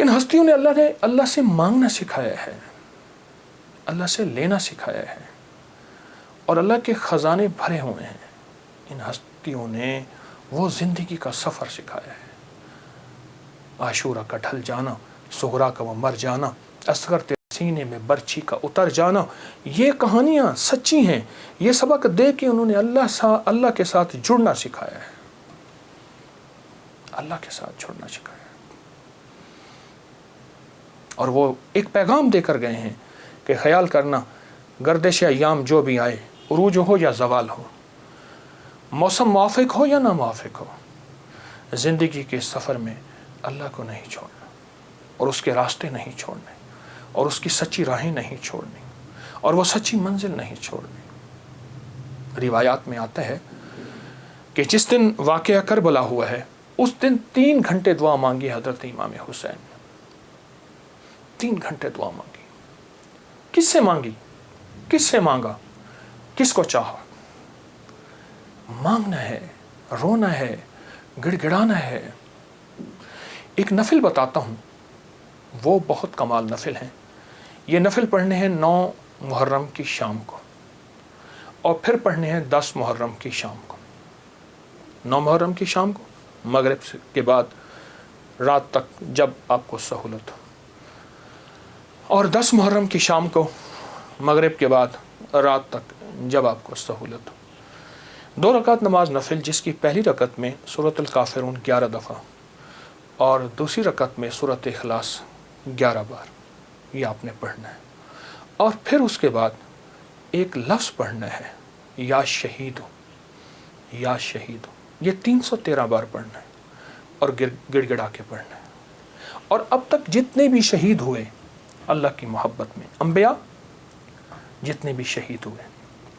ان ہستیوں نے اللہ سے مانگنا سکھایا ہے، اللہ سے لینا سکھایا ہے، اور اللہ کے خزانے بھرے ہوئے ہیں۔ ان ہستیوں نے وہ زندگی کا سفر سکھایا ہے، عاشورہ کا ڈھل جانا، صغرا کا وہ مر جانا، اصغر تیرے سینے میں برچھی کا اتر جانا، یہ کہانیاں سچی ہیں۔ یہ سبق دے کے انہوں نے اللہ کے ساتھ جڑنا سکھایا ہے، اللہ کے ساتھ جڑنا سکھایا ہے۔ اور وہ ایک پیغام دے کر گئے ہیں کہ خیال کرنا، گردش ایام جو بھی آئے، عروج ہو یا زوال ہو، موسم موافق ہو یا نہ موافق ہو، زندگی کے سفر میں اللہ کو نہیں چھوڑنا، اور اس کے راستے نہیں چھوڑنے، اور اس کی سچی راہیں نہیں چھوڑنی، اور وہ سچی منزل نہیں چھوڑنی۔ روایات میں آتا ہے کہ جس دن واقعہ کربلا ہوا ہے، اس دن 3 گھنٹے دعا مانگی حضرت امام حسین، 3 گھنٹے دعا مانگی۔ کس سے مانگی؟ کس سے مانگا؟ کس کو چاہا؟ مانگنا ہے، رونا ہے، گڑ گڑانا ہے۔ ایک نفل بتاتا ہوں، وہ بہت کمال نفل ہیں۔ یہ نفل پڑھنے ہیں 9 محرم کی شام کو، اور پھر پڑھنے ہیں 10 محرم کی شام کو۔ 9 محرم کی شام کو مغرب کے بعد رات تک جب آپ کو سہولت ہو، اور 10 محرم کی شام کو مغرب کے بعد رات تک جب آپ کو سہولت ہو۔ 2 رکعت نماز نفل، جس کی پہلی رکعت میں سورۃ الکافرون 11 دفعہ اور دوسری رکعت میں سورۃ اخلاص 11 بار، یہ آپ نے پڑھنا ہے۔ اور پھر اس کے بعد ایک لفظ پڑھنا ہے، یا شہید ہو، یا شہید ہو، یہ 313 بار پڑھنا ہے، اور گڑ گڑا کے پڑھنا ہے۔ اور اب تک جتنے بھی شہید ہوئے اللہ کی محبت میں، انبیاء جتنے بھی شہید ہوئے،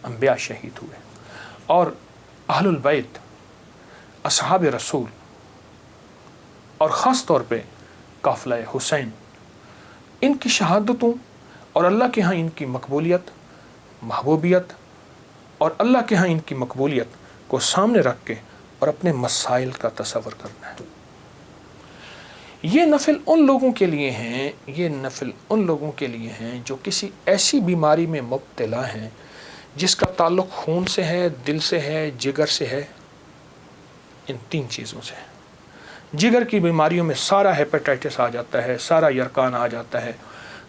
انبیاء شہید ہوئے، اور اہل البیت، اصحاب رسول، اور خاص طور پہ قافلہ حسین، ان کی شہادتوں اور اللہ کے ہاں ان کی مقبولیت، محبوبیت، اور اللہ کے ہاں ان کی مقبولیت کو سامنے رکھ کے اور اپنے مسائل کا تصور کرنا ہے۔ یہ نفل ان لوگوں کے لیے ہیں، یہ نفل ان لوگوں کے لیے ہیں جو کسی ایسی بیماری میں مبتلا ہیں جس کا تعلق خون سے ہے، دل سے ہے، جگر سے ہے، ان 3 چیزوں سے ہے۔ جگر کی بیماریوں میں سارا ہیپیٹائٹس آ جاتا ہے، سارا یرکان آ جاتا ہے،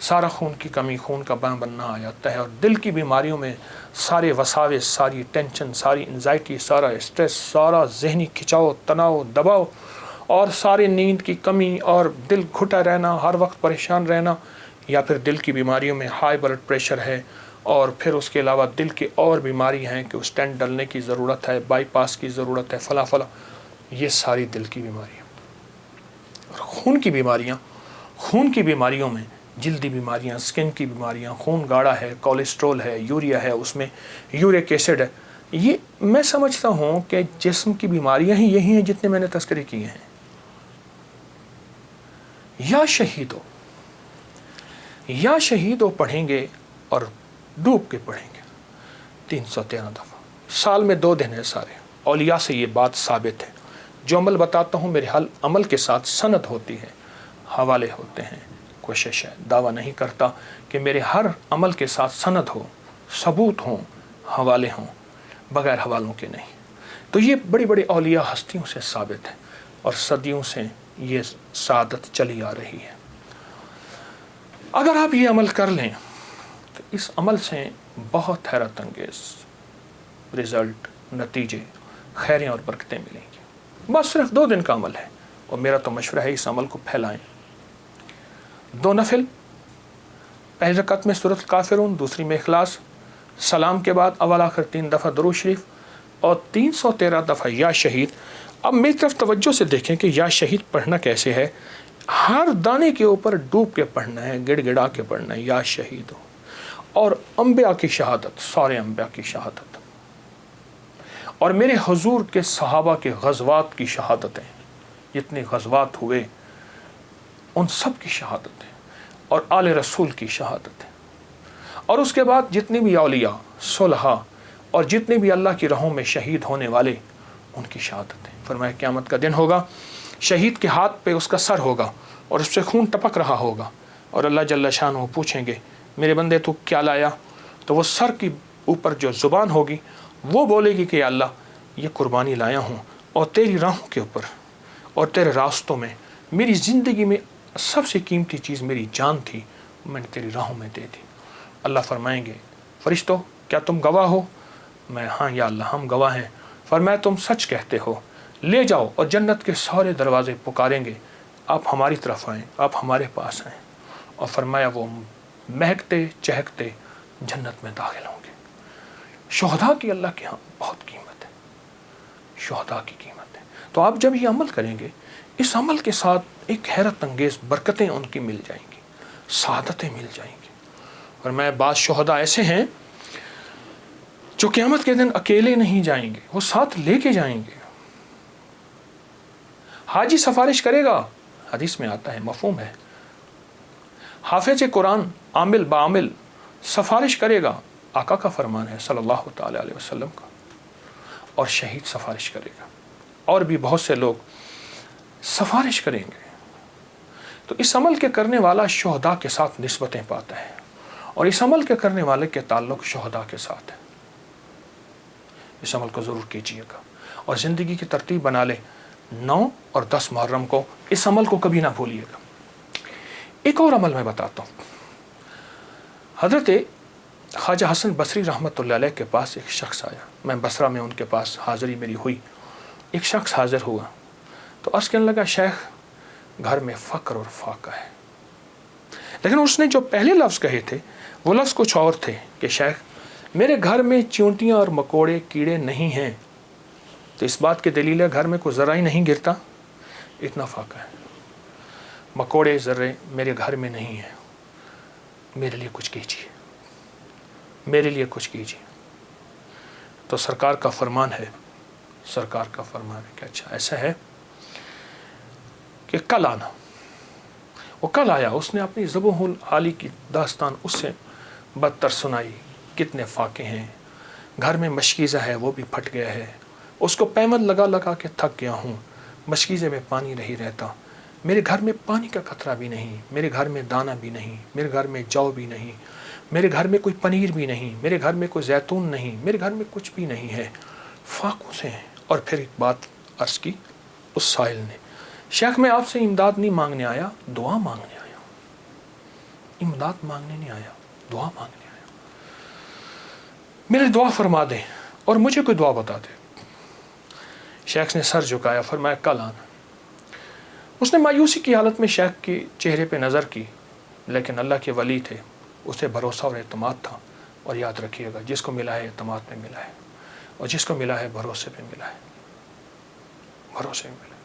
سارا خون کی کمی، خون کا بننا آ جاتا ہے۔ اور دل کی بیماریوں میں سارے وساوس، ساری ٹینشن، ساری انزائٹی، سارا اسٹریس، سارا ذہنی کھچاؤ، تناؤ، دباؤ، اور سارے نیند کی کمی، اور دل گھٹا رہنا، ہر وقت پریشان رہنا، یا پھر دل کی بیماریوں میں ہائی بلڈ پریشر ہے، اور پھر اس کے علاوہ دل کی اور بیماری ہیں کہ اسٹینٹ ڈلنے کی ضرورت ہے، بائی پاس کی ضرورت ہے، فلاں فلاں، یہ ساری دل کی بیماریاں۔ اور خون کی بیماریوں میں جلدی بیماریاں، سکن کی بیماریاں، خون گاڑھا ہے، کولیسٹرول ہے، یوریا ہے، اس میں یورک ایسڈ ہے۔ یہ میں سمجھتا ہوں کہ جسم کی بیماریاں ہی یہی ہیں جتنے میں نے تذکرے کیے ہیں۔ یا شہید ہو، یا شہید ہو پڑھیں گے، اور ڈوب کے پڑھیں گے 313 دفعہ۔ سال میں 2 دن ہے سارے۔ اولیاء سے یہ بات ثابت ہے، جو عمل بتاتا ہوں میرے عمل کے ساتھ سند ہوتی ہے، حوالے ہوتے ہیں۔ کوشش ہے، دعویٰ نہیں کرتا کہ میرے ہر عمل کے ساتھ سند ہو، ثبوت ہوں، حوالے ہوں، بغیر حوالوں کے نہیں۔ تو یہ بڑی بڑی اولیاء ہستیوں سے ثابت ہے، اور صدیوں سے یہ سعادت چلی آ رہی ہے۔ اگر آپ یہ عمل کر لیں تو اس عمل سے بہت حیرت انگیز رزلٹ، نتیجے، خیریں اور برکتیں ملیں گی۔ بس صرف 2 دن کا عمل ہے، اور میرا تو مشورہ ہے اس عمل کو پھیلائیں۔ 2 نفل، پہلی رکعت میں سورۃ الکافرون، دوسری میں اخلاص، سلام کے بعد اول آخر 3 دفعہ درود شریف، اور 313 دفعہ یا شہید۔ اب میری طرف توجہ سے دیکھیں کہ یا شہید پڑھنا کیسے ہے۔ ہر دانے کے اوپر ڈوب کے پڑھنا ہے، گڑ گڑا کے پڑھنا ہے، یا شہید ہو۔ اور انبیاء کی شہادت، سارے انبیاء کی شہادت، اور میرے حضور کے صحابہ کے غزوات کی شہادتیں، جتنے غزوات ہوئے ان سب کی شہادتیں، اور آل رسول کی شہادتیں، اور اس کے بعد جتنے بھی اولیاء، صلحاء، اور جتنے بھی اللہ کی راہوں میں شہید ہونے والے، ان کی شہادتیں۔ فرمایا قیامت کا دن ہوگا، شہید کے ہاتھ پہ اس کا سر ہوگا، اور اس سے خون ٹپک رہا ہوگا، اور اللہ جل شانہ پوچھیں گے میرے بندے تو کیا لایا؟ تو وہ سر کی اوپر جو زبان ہوگی وہ بولے گی کہ یا اللہ یہ قربانی لایا ہوں، اور تیری راہوں کے اوپر اور تیرے راستوں میں میری زندگی میں سب سے قیمتی چیز میری جان تھی، میں نے تیری راہوں میں دے دی۔ اللہ فرمائیں گے فرشتوں کیا تم گواہ ہو؟ میں ہاں یا اللہ ہم گواہ ہیں۔ فرمایا تم سچ کہتے ہو، لے جاؤ، اور جنت کے سارے دروازے پکاریں گے آپ ہماری طرف آئیں، آپ ہمارے پاس آئیں، اور فرمایا وہ مہکتے چہکتے جنت میں داخل ہوں گے۔ شہداء کی اللہ کے ہاں بہت قیمت ہے، شہداء کی قیمت ہے۔ تو آپ جب یہ عمل کریں گے، اس عمل کے ساتھ ایک حیرت انگیز برکتیں ان کی مل جائیں گی، سعادتیں مل جائیں گی۔ اور میں بعض شہداء ایسے ہیں جو قیامت کے دن اکیلے نہیں جائیں گے، وہ ساتھ لے کے جائیں گے۔ حاجی سفارش کرے گا، حدیث میں آتا ہے، مفہوم ہے۔ حافظ قرآن عامل بعامل سفارش کرے گا، آقا کا فرمان ہے صلی اللہ تعالی علیہ وسلم کا، اور شہید سفارش کرے گا، اور بھی بہت سے لوگ سفارش کریں گے۔ تو اس عمل کے کرنے والا شہداء کے ساتھ نسبتیں پاتا ہے، اور اس عمل کے کرنے والے کے تعلق شہداء کے ساتھ ہے۔ اس عمل کو ضرور کیجیے گا، اور زندگی کی ترتیب بنا لے۔ 9 اور 10 محرم کو اس عمل کو کبھی نہ بھولیے گا۔ ایک اور عمل میں بتاتا ہوں۔ حضرت خواجہ حسن بصری رحمۃ اللہ علیہ کے پاس ایک شخص آیا، میں بصرہ میں ان کے پاس حاضری میری ہوئی، ایک شخص حاضر ہوا تو عرض کرنے لگا شیخ گھر میں فقر اور فاقہ ہے، لیکن اس نے جو پہلے لفظ کہے تھے وہ لفظ کچھ اور تھے کہ شیخ میرے گھر میں چیونٹیاں اور مکوڑے کیڑے نہیں ہیں، تو اس بات کی دلیل ہے گھر میں کوئی ذرہ ہی نہیں گرتا، اتنا فاقہ ہے، مکوڑے ذرے میرے گھر میں نہیں ہیں، میرے لیے کچھ کیجیے، میرے لیے کچھ کیجیے۔ تو سرکار کا فرمان ہے، سرکار کا فرمان ہے کہ اچھا ایسا ہے کہ کل آنا۔ وہ کل آیا، اس نے اپنی ذبح الحالی کی داستان اس سے بدتر سنائی، کتنے فاقے ہیں، گھر میں مشکیزہ ہے وہ بھی پھٹ گیا ہے، اس کو پیمند لگا لگا کے تھک گیا ہوں، مشکیزے میں پانی نہیں رہتا، میرے گھر میں پانی کا قطرہ بھی نہیں، میرے گھر میں دانہ بھی نہیں، میرے گھر میں جو بھی نہیں، میرے گھر میں کوئی پنیر بھی نہیں، میرے گھر میں کوئی زیتون نہیں، میرے گھر میں کچھ بھی نہیں ہے، فاقوں سے ہیں۔ اور پھر ایک بات عرض کی اس سائل نے، شیخ میں آپ سے امداد نہیں مانگنے آیا، دعا مانگنے آیا، امداد مانگنے نہیں آیا، دعا مانگنے آیا، میرے دعا فرما دیں اور مجھے کوئی دعا بتا دے۔ شیخ نے سر جھکایا، فرمایا کل آنا۔ اس نے مایوسی کی حالت میں شیخ کے چہرے پہ نظر کی، لیکن اللہ کے ولی تھے، اسے بھروسہ اور اعتماد تھا۔ اور یاد رکھیے گا جس کو ملا ہے اعتماد پہ ملا ہے، اور جس کو ملا ہے بھروسے پہ ملا ہے، بھروسے پہ ملا ہے۔